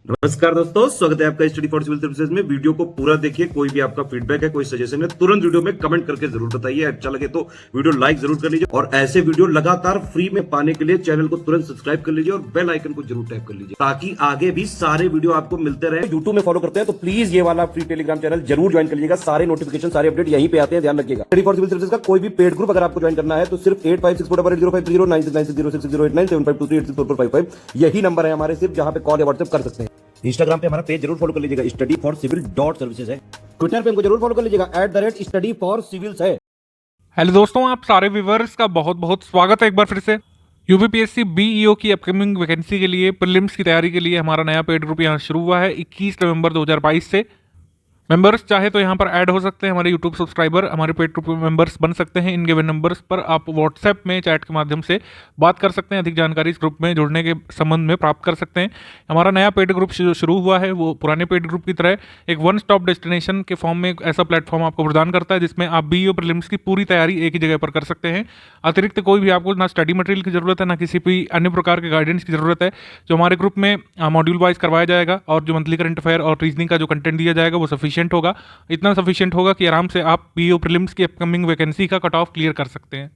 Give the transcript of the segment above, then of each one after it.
नमस्कार दोस्तों, स्वागत है आपका स्टडी फॉर सिविल सर्विसेज में। वीडियो को पूरा देखिए। कोई भी आपका फीडबैक है, कोई सजेशन है, तुरंत वीडियो में कमेंट करके जरूर बताइए। अच्छा लगे तो वीडियो लाइक जरूर कर लीजिए और ऐसे वीडियो लगातार फ्री में पाने के लिए चैनल को तुरंत सब्सक्राइब कर लीजिए और बेल आइकन को जरूर टैप कर लीजिए ताकि आगे भी सारे वीडियो आपको मिलते रहे। यूट्यूब में फॉलो करते हैं तो प्लीज ये वाला फ्री टेलीग्राम चैनल जरूर ज्वाइन कर लीजिएगा। सारे नोटिफिकेशन, सारे अपडेट यहीं पे आते हैं, ध्यान रखिएगा। स्टडी फॉर सिविल सर्विसेज का कोई भी पेड ग्रुप अगर आपको ज्वाइन करना है तो सिर्फ 856480560660897523864455 यही नंबर है हमारे, सिर्फ जहां पे कॉल या व्हाट्सएप कर सकते हैं। इंस्टाग्राम पे हमारा पेज जरूर फॉलो कर लीजिएगा, studyforcivil.services है। ट्विटर पे हमको जरूर फॉलो कर लीजिएगा, @studyforcivils है। हेलो दोस्तों, आप सारे व्यूवर्स का बहुत बहुत स्वागत है एक बार फिर से। यूपीपीएससी बीईओ की अपकमिंग वैकेंसी के लिए प्रीलिम्स की तैयारी के लिए हमारा नया पेड ग्रुप यहाँ शुरू हुआ है 21 नवंबर 2022 से। मेंबर्स चाहे तो यहाँ पर ऐड हो सकते हैं, हमारे यूट्यूब सब्सक्राइबर हमारे पेड ग्रुप मेंबर्स बन सकते हैं। इन गिवन नंबर्स पर आप व्हाट्सएप में चैट के माध्यम से बात कर सकते हैं। अधिक जानकारी इस ग्रुप में जुड़ने के संबंध में प्राप्त कर सकते हैं। हमारा नया पेड ग्रुप जो शुरू हुआ है वो पुराने पेड ग्रुप की तरह एक वन स्टॉप डेस्टिनेशन के फॉर्म में एक ऐसा प्लेटफॉर्म आपको प्रदान करता है जिसमें आप बीईओ प्रीलिम्स की पूरी तैयारी एक ही जगह पर कर सकते हैं। अतिरिक्त कोई भी आपको ना स्टडी मटेरियल की जरूरत है, ना किसी भी अन्य प्रकार के गाइडेंस की जरूरत है। जो हमारे ग्रुप में मॉड्यूल वाइज करवाया जाएगा और जो मंथली करंट अफेयर और रीजनिंग का जो कंटेंट दिया जाएगा वो सफिशिएंट होगा। इतना सफिशिएंट होगा कि आराम से आप बीईओ प्रीलिम्स की अपकमिंग वैकेंसी का कट ऑफ क्लियर कर सकते हैं।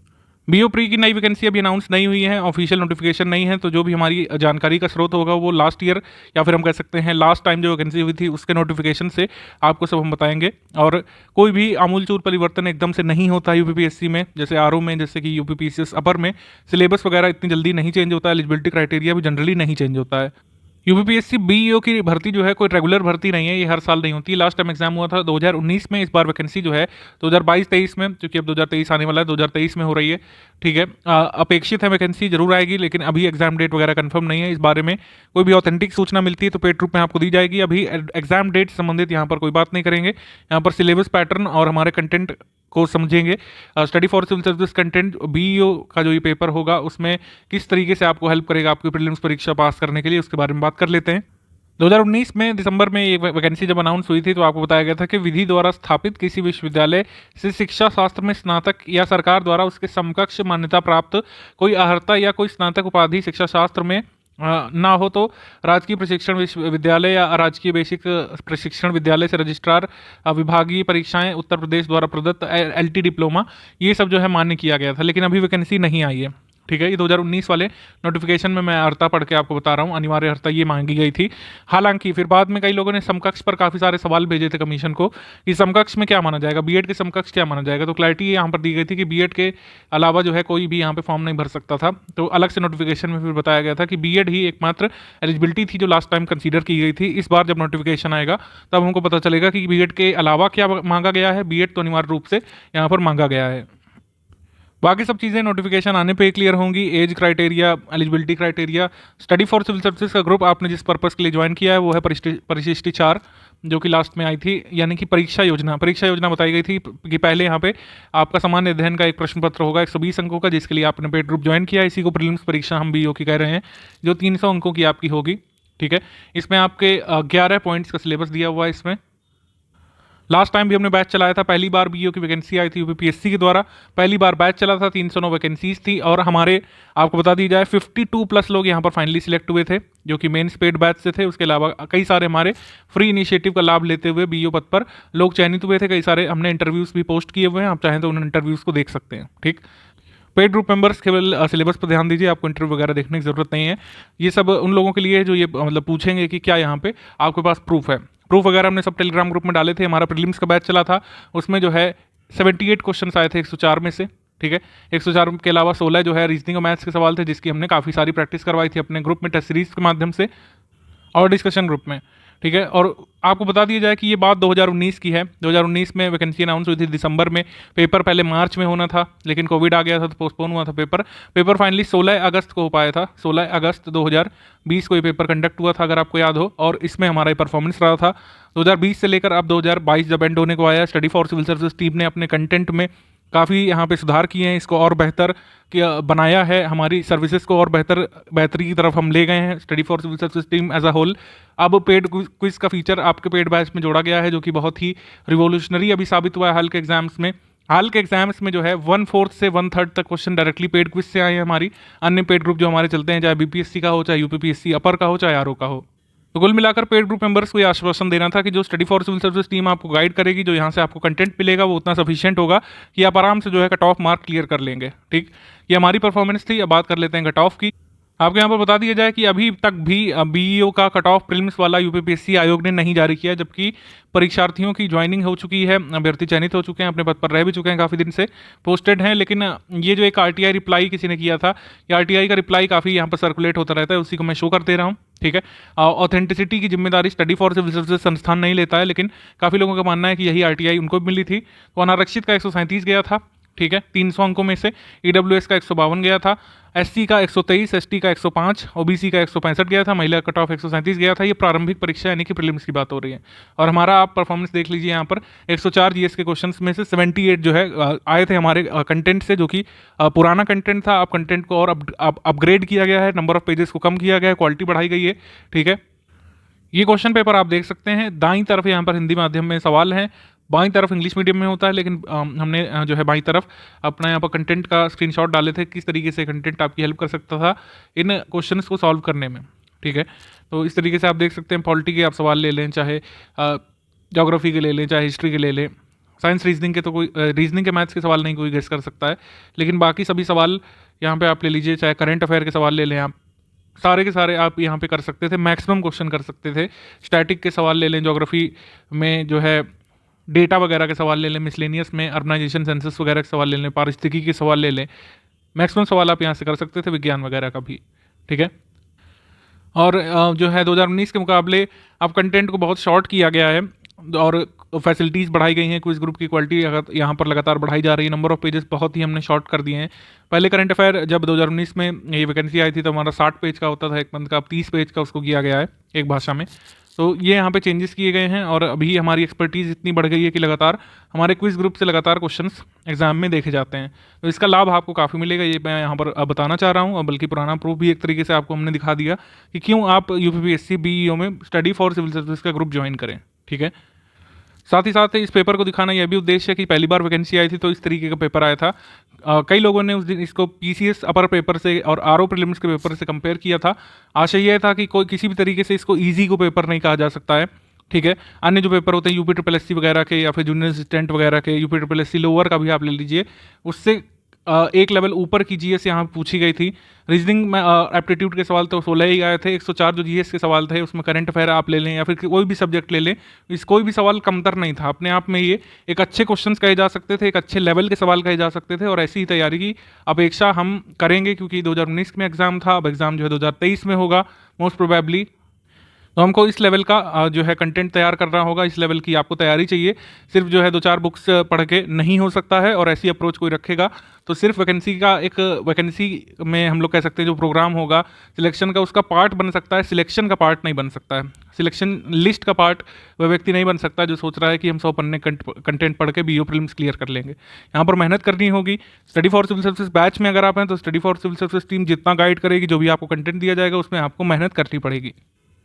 बीईओ प्री की नई वैकेंसी अभी अनाउंस नहीं हुई है, ऑफिशियल नोटिफिकेशन नहीं है, तो जो भी हमारी जानकारी का स्रोत होगा वो लास्ट ईयर या फिर हम कह सकते हैं लास्ट टाइम जो वैकेंसी हुई थी उसके नोटिफिकेशन से आपको सब हम बताएंगे। और कोई भी आमूलचूल परिवर्तन एकदम से नहीं होता है यूपीपीएससी में, जैसे आरओ में, जैसे कि यूपीपीसीएस अपर में सिलेबस वगैरह इतनी जल्दी नहीं चेंज होता है। एलिजिबिलिटी क्राइटेरिया भी जनरली नहीं चेंज होता है। यूपीपीएससी बीईओ की भर्ती जो है कोई रेगुलर भर्ती नहीं है, ये हर साल नहीं होती। लास्ट टाइम एग्जाम हुआ था 2019 में, इस बार वैकेंसी जो है 2022-23 में, क्योंकि अब 2023 आने वाला है, 2023 में हो रही है। ठीक है, अपेक्षित है वैकेंसी जरूर आएगी, लेकिन अभी एग्जाम डेट वगैरह कंफर्म नहीं है। इस बारे में कोई भी ऑथेंटिक सूचना मिलती है तो पेड ग्रुप में आपको दी जाएगी। अभी एग्जाम डेट संबंधित यहाँ पर कोई बात नहीं करेंगे। यहाँ पर सिलेबस पैटर्न और हमारे कंटेंट को समझेंगे। Study for civil service content BEO का जो ये पेपर होगा उसमें किस तरीके से आपको हेल्प करेगा आपकी प्रीलिम्स परीक्षा पास करने के लिए, उसके बारे में बात कर लेते हैं। 2019 में दिसंबर में ये वैकेंसी जब अनाउंस हुई थी तो आपको बताया गया था कि विधि द्वारा स्थापित किसी विश्वविद्यालय से शिक्षा शास्त्र में स्नातक या सरकार द्वारा उसके समकक्ष मान्यता प्राप्त कोई अर्हता या कोई स्नातक उपाधि शिक्षा शास्त्र में ना हो तो राजकीय प्रशिक्षण विश्वविद्यालय या राजकीय बेसिक प्रशिक्षण विद्यालय से रजिस्ट्रार विभागीय परीक्षाएं उत्तर प्रदेश द्वारा प्रदत्त एलटी डिप्लोमा, ये सब जो है मान्य किया गया था। लेकिन अभी वैकेंसी नहीं आई है। ठीक है, ये 2019 वाले नोटिफिकेशन में मैं अर्हता पढ़ के आपको बता रहा हूँ, अनिवार्य अर्हता ये मांगी गई थी। हालांकि फिर बाद में कई लोगों ने समकक्ष पर काफ़ी सारे सवाल भेजे थे कमीशन को कि समकक्ष में क्या माना जाएगा, बीएड के समकक्ष क्या माना जाएगा। तो क्लैरिटी यहाँ पर दी गई थी कि बीएड के अलावा जो है कोई भी यहाँ पे फॉर्म नहीं भर सकता था। तो अलग से नोटिफिकेशन में फिर बताया गया था कि बीएड ही एकमात्र एलिजिबिलिटी थी जो लास्ट टाइम कंसीडर की गई थी। इस बार जब नोटिफिकेशन आएगा तब हमको पता चलेगा कि बीएड के अलावा क्या मांगा गया है। बीएड तो अनिवार्य रूप से यहाँ पर मांगा गया है। बाकी सब चीज़ें नोटिफिकेशन आने पे क्लियर होंगी। Age criteria, eligibility criteria. Study for civil services का ग्रुप आपने जिस पर्पस के लिए ज्वाइन किया है वो है परिशिष्टि 4 जो कि लास्ट में आई थी, यानी कि परीक्षा योजना। परीक्षा योजना बताई गई थी कि पहले यहाँ पे आपका सामान्य अध्ययन का एक प्रश्न पत्र होगा 120 अंकों का, जिसके लिए आपने पेड ग्रुप ज्वाइन किया। इसी को प्रीलिम्स परीक्षा हम बीईओ की कह रहे हैं, जो 300 अंकों की आपकी होगी। ठीक है, इसमें आपके 11 पॉइंट्स का सिलेबस दिया हुआ है। इसमें लास्ट टाइम भी हमने बैच चलाया था, पहली बार बीईओ की वैकेंसी आई थी यूपीपीएससी के द्वारा, पहली बार बैच चला था, 309 वैकेंसीज थी। और हमारे आपको बता दी जाए 52+ लोग यहाँ पर फाइनली सिलेक्ट हुए थे जो कि मेंस पेड बैच से थे। उसके अलावा कई सारे हमारे फ्री इनिशिएटिव का लाभ लेते हुए बीईओ पद पर लोग चयनित हुए थे। कई सारे हमने इंटरव्यूज़ भी पोस्ट किए हुए हैं, आप चाहें तो उन इंटरव्यूज़ को देख सकते हैं। ठीक, पेड ग्रुप मेंबर्स केवल सिलेबस पर ध्यान दीजिए, आपको इंटरव्यू वगैरह देखने की जरूरत नहीं है। ये सब उन लोगों के लिए है जो ये मतलब पूछेंगे कि क्या यहाँ पे आपके पास प्रूफ है। प्रूफ वगैरह हमने सब टेलीग्राम ग्रुप में डाले थे। हमारा प्रीलिम्स का बैच चला था, उसमें जो है 78 क्वेश्चन आए थे 104 में से। ठीक है, 104 के अलावा 16 जो है रीजनिंग और मैथ्स के सवाल थे, जिसकी हमने काफ़ी सारी प्रैक्टिस करवाई थी अपने ग्रुप में टेस्ट सीरीज के माध्यम से और डिस्कशन ग्रुप में। ठीक है, और आपको बता दिया जाए कि ये बात 2019 की है। 2019 में वैकेंसी अनाउंस हुई थी दिसंबर में, पेपर पहले मार्च में होना था लेकिन कोविड आ गया था तो पोस्टपोन हुआ था पेपर फाइनली 16 अगस्त को हो पाया था। 16 अगस्त 2020 को ये पेपर कंडक्ट हुआ था, अगर आपको याद हो। और इसमें हमारा ये परफॉर्मेंस रहा था 2020 से लेकर अब 2022 जब एंड होने को आया। Study for civil services team ने अपने कंटेंट में काफ़ी यहाँ पे सुधार किए हैं, इसको और बेहतर बनाया है, हमारी सर्विसेज को और बेहतरी की तरफ हम ले गए हैं। Study for civil services team as a whole. अब पेड क्विज का फीचर आपके पेड बैच में जोड़ा गया है जो कि बहुत ही रिवोल्यूशनरी अभी साबित हुआ है हाल के एग्जाम्स में। हाल के एग्जाम्स में जो है 1/4 से 1/3 तक क्वेश्चन डायरेक्टली पेड क्विज से आए हैं हमारी। अन्य पेड ग्रुप जो हमारे चलते हैं, चाहे बीपीएससी का हो, चाहे यूपीपीएससी अपर का हो, चाहे आरओ का हो। तो कुल मिलाकर पेड ग्रुप मेंबर्स को ये आश्वासन देना था कि जो study for civil service team आपको गाइड करेगी, जो यहाँ से आपको कंटेंट मिलेगा वो उतना सफिशिएंट होगा कि आप आराम से जो है कट ऑफ मार्क क्लियर कर लेंगे। ठीक, ये हमारी परफॉर्मेंस थी। अब बात कर लेते हैं कट ऑफ की। आपको यहाँ पर बता दिया जाए कि अभी तक भी बीईओ का कट ऑफ प्रीलिम्स वाला यूपीपीएससी आयोग ने नहीं जारी किया, जबकि परीक्षार्थियों की ज्वाइनिंग हो चुकी है, अभ्यर्थी चयनित हो चुके हैं, अपने पद पर रह भी चुके हैं, काफ़ी दिन से पोस्टेड हैं। लेकिन ये जो एक आरटीआई रिप्लाई किसी ने किया था, ये आरटीआई का रिप्लाई काफ़ी यहाँ पर सर्कुलेट होता रहता है, उसी को मैं शो कर दे रहा हूँ। ठीक है, ऑथेंटिसिटी की जिम्मेदारी स्टडी फॉर सिविल सर्विसेज संस्थान नहीं लेता है, लेकिन काफ़ी लोगों का मानना है कि यही आरटीआई उनको भी मिली थी। तो अनारक्षित का 137 गया था। ठीक है, 300 अंकों में से ईडब्ल्यूएस का 152 गया था, एससी का 123, एसटी का 105, ओबीसी का 165 गया था, महिला कट ऑफ 137 गया था। ये प्रारंभिक परीक्षा यानी कि प्रीलिम्स की बात हो रही है। और हमारा आप परफॉर्मेंस देख लीजिए, यहाँ पर 104 जीएस के क्वेश्चंस में से 78 जो है आए थे हमारे कंटेंट से, जो कि पुराना कंटेंट था। अब कंटेंट को और अपग्रेड किया गया है, नंबर ऑफ पेजेस को कम किया गया है, क्वालिटी बढ़ाई गई है। ठीक है, ये क्वेश्चन पेपर आप देख सकते हैं। दाईं तरफ यहाँ पर हिंदी माध्यम में सवाल हैं, बाईं तरफ इंग्लिश मीडियम में होता है, लेकिन हमने जो है बाईं तरफ अपना यहाँ पर कंटेंट का स्क्रीनशॉट डाले थे, किस तरीके से कंटेंट आपकी हेल्प कर सकता था इन क्वेश्चंस को सॉल्व करने में। ठीक है, तो इस तरीके से आप देख सकते हैं। पॉलिटी के आप सवाल ले लें, चाहे ज्योग्राफी के ले लें, चाहे हिस्ट्री के ले लें, साइंस रीजनिंग के तो कोई रीजनिंग के मैथ्स के सवाल नहीं कोई गेस कर सकता है, लेकिन बाकी सभी सवाल यहाँ पर आप ले लीजिए। चाहे करंट अफेयर के सवाल ले लें, आप सारे के सारे आप यहाँ पे कर सकते थे, मैक्सिमम क्वेश्चन कर सकते थे। स्टैटिक के सवाल ले लें, ज्योग्राफी में जो है डेटा वगैरह के सवाल ले लें, मिसलेनियस में अर्बनाइजेशन सेंसस वगैरह के सवाल ले लें, पारिस्थितिकी के सवाल ले लें, मैक्सिमम सवाल आप यहाँ से कर सकते थे, विज्ञान वगैरह का भी। ठीक है, और जो है 2019 के मुकाबले अब कंटेंट को बहुत शॉर्ट किया गया है और फैसिलिटीज़ बढ़ाई गई हैं। क्विज ग्रुप की क्वालिटी यहाँ पर लगातार बढ़ाई जा रही है, नंबर ऑफ पेजेस बहुत ही हमने शॉर्ट कर दिए हैं। पहले करंट अफेयर जब 2019 में ये वैकेंसी आई थी तो हमारा 60 पेज का होता था एक मंथ का, अब 30 पेज का उसको किया गया है एक भाषा में। तो ये यहाँ पे चेंजेस किए गए हैं और अभी हमारी एक्सपर्टीज़ इतनी बढ़ गई है कि लगातार हमारे क्विज ग्रुप से लगातार क्वेश्चंस एग्जाम में देखे जाते हैं। तो इसका लाभ आपको काफ़ी मिलेगा, ये मैं यहाँ पर बताना चाह रहा हूँ। और बल्कि पुराना प्रूफ भी एक तरीके से आपको हमने दिखा दिया कि क्यों आप यूपीपीएससी बीईओ में स्टडी फॉर सिविल सर्विस का ग्रुप ज्वाइन करें। ठीक है, साथ ही साथ इस पेपर को दिखाना यह भी उद्देश्य है कि पहली बार वैकेंसी आई थी तो इस तरीके का पेपर आया था। कई लोगों ने उस दिन इसको पीसीएस अपर पेपर से और आरओ प्रीलिम्स के पेपर से कंपेयर किया था। आशय यह था कि कोई किसी भी तरीके से इसको इजी को पेपर नहीं कहा जा सकता है। ठीक है, अन्य जो पेपर होते हैं यूपी ट्रिपल एससी वगैरह के या फिर जूनियर असिस्टेंट वगैरह के, यूपी ट्रिपल एससी लोअर का भी आप ले लीजिए, उससे एक लेवल ऊपर की जीएस यहाँ पूछी गई थी। रीजनिंग में एप्टीट्यूड के सवाल तो 16 ही आए थे, 104 जो जीएस के सवाल थे उसमें करंट अफेयर आप ले लें या फिर कोई भी सब्जेक्ट ले लें, इस कोई भी सवाल कमतर नहीं था। अपने आप में ये एक अच्छे क्वेश्चंस कहे जा सकते थे, एक अच्छे लेवल के सवाल कहे जा सकते थे और ऐसी ही तैयारी की अपेक्षा हम करेंगे, क्योंकि 2019 में एग्जाम था, अब एग्जाम जो है 2023 में होगा मोस्ट प्रोबेबली। तो हमको इस लेवल का जो है कंटेंट तैयार करना होगा, इस लेवल की आपको तैयारी चाहिए। सिर्फ जो है 2-4 बुक्स पढ़ के नहीं हो सकता है, और ऐसी अप्रोच कोई रखेगा तो सिर्फ वैकेंसी में हम लोग कह सकते हैं जो प्रोग्राम होगा सिलेक्शन का, उसका पार्ट बन सकता है, सिलेक्शन का पार्ट नहीं बन सकता है। सिलेक्शन लिस्ट का पार्ट वह व्यक्ति नहीं बन सकता जो सोच रहा है कि हम 100 पन्ने कंटेंट पढ़ के बीईओ प्रीलिम्स क्लियर कर लेंगे। यहाँ पर मेहनत करनी होगी। Study for civil services batch में अगर आप हैं तो study for civil services team जितना गाइड करेगी, जो भी आपको कंटेंट दिया जाएगा उसमें आपको मेहनत करनी पड़ेगी।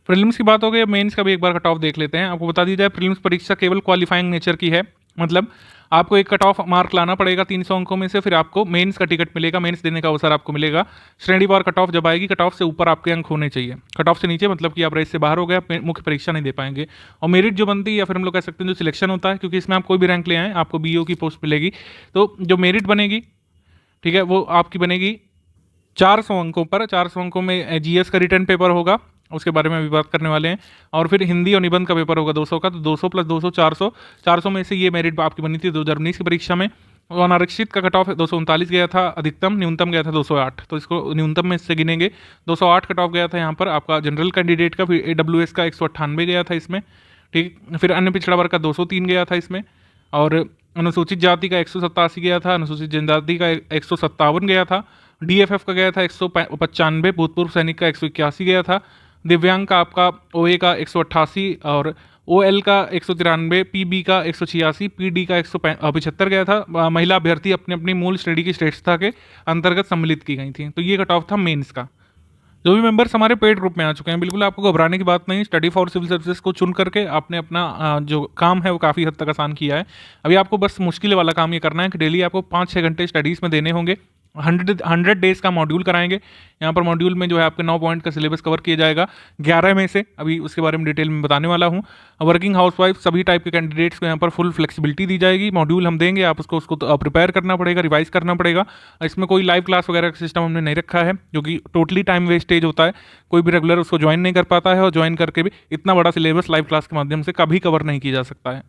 प्रीलिम्स की बात हो गई, मेंस का भी एक बार कट ऑफ देख लेते हैं। आपको बता दी जाए प्रीलिम्स परीक्षा केवल क्वालिफाइंग नेचर की है, मतलब आपको एक कट ऑफ मार्क लाना पड़ेगा 300 अंकों में से, फिर आपको मेंस का टिकट मिलेगा, मेंस देने का अवसर आपको मिलेगा। श्रेणीवार कट ऑफ जब आएगी, कट ऑफ से ऊपर आपके अंक होने चाहिए, कट ऑफ से नीचे मतलब कि आप रेस से बाहर हो गए, आप मुख्य परीक्षा नहीं दे पाएंगे। और मेरिट जो बनती है या फिर हम लोग कह सकते हैं जो सिलेक्शन होता है, क्योंकि इसमें आप कोई भी रैंक ले आएँ आपको बीईओ की पोस्ट मिलेगी, तो जो मेरिट बनेगी, ठीक है, वो आपकी बनेगी 400 अंकों पर। 400 अंकों में जीएस का रिटर्न पेपर होगा, उसके बारे में अभी बात करने वाले हैं, और फिर हिंदी और निबंध का पेपर होगा 200 का, तो 200 + 200 400, 400 में से ये मेरिट आपकी बनी थी 2019 की परीक्षा में। और अनारक्षित का कट ऑफ 239 गया था अधिकतम, न्यूनतम गया था 208, तो इसको न्यूनतम में से गिनेंगे। 208 कट ऑफ गया था यहाँ पर आपका जनरल कैंडिडेट का, फिर AWS का 198 गया था इसमें, ठीक। फिर अन्य पिछड़ा वर्ग का 203 गया था इसमें, और अनुसूचित जाति का 187 गया था, अनुसूचित जनजाति का 157 गया था, DFF का गया था 195, भूतपूर्व सैनिक का 181 गया था, दिव्यांग का आपका OA का 188 और OL का 193, PB का 186, PD का 175 गया था। महिला अभ्यर्थी अपनी अपनी मूल श्रेणी की श्रेष्ठता के अंतर्गत सम्मिलित की गई थी। तो ये कट ऑफ था मेंस का। जो भी मेंबर्स हमारे पेड ग्रुप में आ चुके हैं, बिल्कुल आपको घबराने की बात नहीं। स्टडी फॉर सिविल सर्विसेज को चुन करके आपने अपना जो काम है वो काफ़ी हद तक आसान किया है। अभी आपको बस मुश्किल वाला काम ये करना है कि डेली आपको 5-6 घंटे स्टडीज़ में देने होंगे। 100 डेज का मॉड्यूल कराएंगे। यहाँ पर मॉड्यूल में जो है आपके 9 पॉइंट का सिलेबस कवर किया जाएगा 11 में से, अभी उसके बारे में डिटेल में बताने वाला हूँ। वर्किंग हाउसवाइफ सभी टाइप के कैंडिडेट्स को यहाँ पर फुल फ्लेक्सिबिलिटी दी जाएगी। मॉड्यूल हम देंगे, आप उसको प्रिपेयर करना पड़ेगा, रिवाइज करना पड़ेगा। इसमें कोई लाइव क्लास वगैरह का सिस्टम हमने नहीं रखा है, जो कि टोटली टाइम वेस्टेज होता है। कोई भी रेगुलर उसको ज्वाइन नहीं कर पाता है, और ज्वाइन करके भी इतना बड़ा सिलेबस लाइव क्लास के माध्यम से कभी कवर नहीं किया जा सकता है।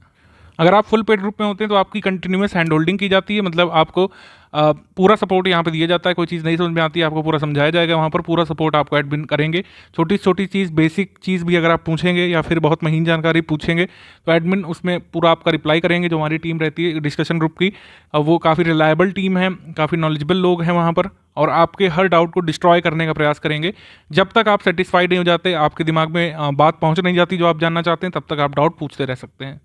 अगर आप फुल पेड ग्रुप में होते हैं तो आपकी कंटिन्यूस हैंड होल्डिंग की जाती है, मतलब आपको पूरा सपोर्ट यहाँ पे दिया जाता है। कोई चीज़ नहीं समझ में आती है आपको पूरा समझाया जाएगा, वहाँ पर पूरा सपोर्ट आपको एडमिन करेंगे। छोटी छोटी चीज़, बेसिक चीज़ भी अगर आप पूछेंगे या फिर बहुत महीन जानकारी पूछेंगे तो एडमिन उसमें पूरा आपका रिप्लाई करेंगे। जो हमारी टीम रहती है डिस्कशन ग्रुप की, वो काफ़ी रिलायबल टीम है, काफ़ी नॉलेजेबल लोग हैं वहाँ पर, और आपके हर डाउट को डिस्ट्रॉय करने का प्रयास करेंगे। जब तक आप सेटिस्फाइड नहीं हो जाते, आपके दिमाग में बात पहुँच नहीं जाती जो आप जानना चाहते हैं, तब तक आप डाउट पूछते रह सकते हैं।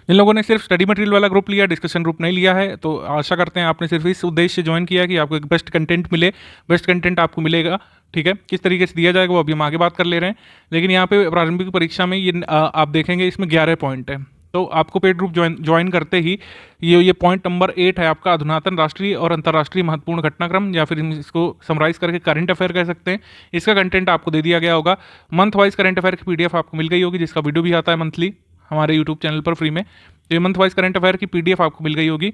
जिन लोगों ने सिर्फ स्टडी मटेरियल वाला ग्रुप लिया, डिस्कशन ग्रुप नहीं लिया है, तो आशा करते हैं आपने सिर्फ इस उद्देश्य से ज्वाइन किया कि आपको एक बेस्ट कंटेंट मिले। बेस्ट कंटेंट आपको मिलेगा, ठीक है। किस तरीके से दिया जाएगा वो अभी हम आगे बात कर ले रहे हैं। लेकिन यहाँ पे प्रारंभिक परीक्षा में ये आप देखेंगे इसमें 11 पॉइंट है। तो आपको पेड ग्रुप ज्वाइन करते ही ये पॉइंट नंबर 8 है आपका, अधुनातन राष्ट्रीय और अंतर्राष्ट्रीय महत्वपूर्ण घटनाक्रम, या फिर इसको समराइज करके करंट अफेयर कह सकते हैं। इसका कंटेंट आपको दे दिया गया होगा। मंथ वाइज करंट अफेयर की पीडीएफ आपको मिल गई होगी, जिसका वीडियो भी आता है मंथली हमारे यूट्यूब चैनल पर फ्री में। तो ये मंथ वाइज करंट अफेयर की पीडीएफ आपको मिल गई होगी।